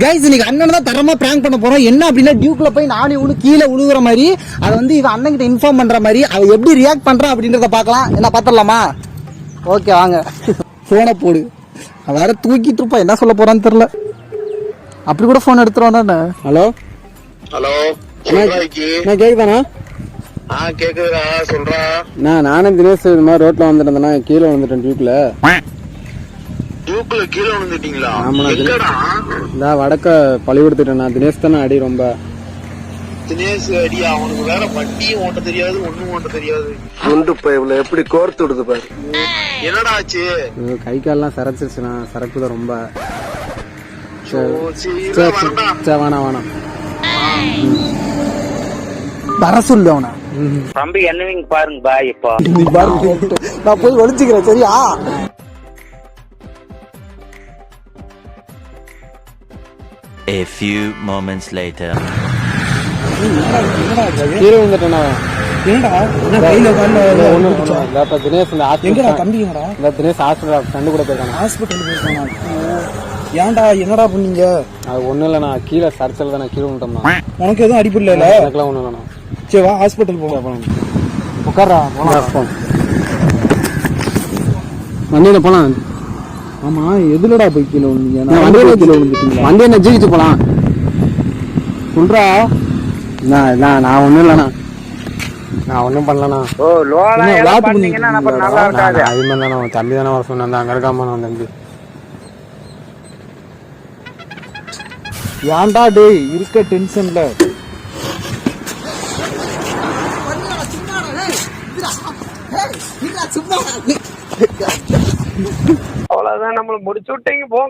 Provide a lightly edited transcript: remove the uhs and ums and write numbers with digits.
Guys இன்னைக்கு அண்ணன் தான் தரமா பிராங்க் பண்ண போறோம். என்ன அப்படின்னா டியூக்ல போய் நானே ஒண்ணு கீழே விழுகுற மாதிரி அதை வந்து இவன் அண்ணன் கிட்ட இன்ஃபார்ம் பண்ற மாதிரி அவ எப்படி ரியாக்ட் பண்றா அப்படின்றத பார்க்கலாம். என்ன பாத்திரலாமா? ஓகே வாங்க. போனை போடு. வேற தூக்கிட்டு இருப்பா, என்ன சொல்ல போறான்னு தெரியல. அப்படி கூட போன் எடுத்துருவான். ஹலோ ஹலோ நான் கேக்குதானா? கேக்குதுடா சொல்றா. நானும் தினேஷ் இது மாதிரி ரோட்ல வந்துட்டேன்னா கீழே வந்துட்டேன் டியூக்ல. டியூக்ல கீழே வந்துட்டீங்களா? இந்த வடக்க பழி கொடுத்துட்டேன் நான். தினேஷ் தானே அடி ரொம்ப. தினேஷ் அடியா? அவனுக்கு வேற வண்டியும் ஓட்ட தெரியாது, ஒண்ணும் ஓட்ட தெரியாது. குண்டு பைப்ல எப்படி கோர்த்து விடுது பாரு. என்னடா ஆச்சு? கை கால்லாம் சரச்சிருச்சுண்ணா. சரக்கு தான் ரொம்ப. வேணாம் வர சொல்லு அவனை. தம்பி என்னவீங்க பாருங்க பாய். இப்போ நான் போய் ஒளிச்சுக்கிறேன் சரியா? A few moments later. கீழே வந்துட்டேண்ணா. தினேஷ் தினேஷ் ஹாஸ்பிட்டல் கண்டு கூட போயிருக்காங்க. ஹாஸ்பிட்டல் போயிருக்காங்க. ஏன்டா என்னடா பண்ணீங்க? அது ஒண்ணும் இல்லண்ணா, கீழே சர்ச்சல் தானே கீழே விட்டோம்னா. உனக்கு எதுவும் அடிப்படல? எனக்குலாம் ஒண்ணும் இல்லண்ணா. சரி வா ஹாஸ்பிட்டல் போகலாம். உட்காரா வண்டியில போலாம். ஆமா எதுலடா போய் கீழே விழுந்தீங்க? வண்டியில கீழே விழுந்துட்டீங்க. வண்டி என்ன ஜீவிச்சு போலாம் சொல்றா. நான் ஒண்ணும் இல்லண்ணா, நான் ஒன்றும் பண்ணலண்ணா. அது மாதிரி தானே தம்பி தானே வர சொன்னேன். அங்கே இருக்காம நான் தம்பி. ஏன்டா டேய் இருக்க டென்ஷன்ல? அவ்வளவுதான், நம்மள முடிச்சு விட்டீங்க போங்க.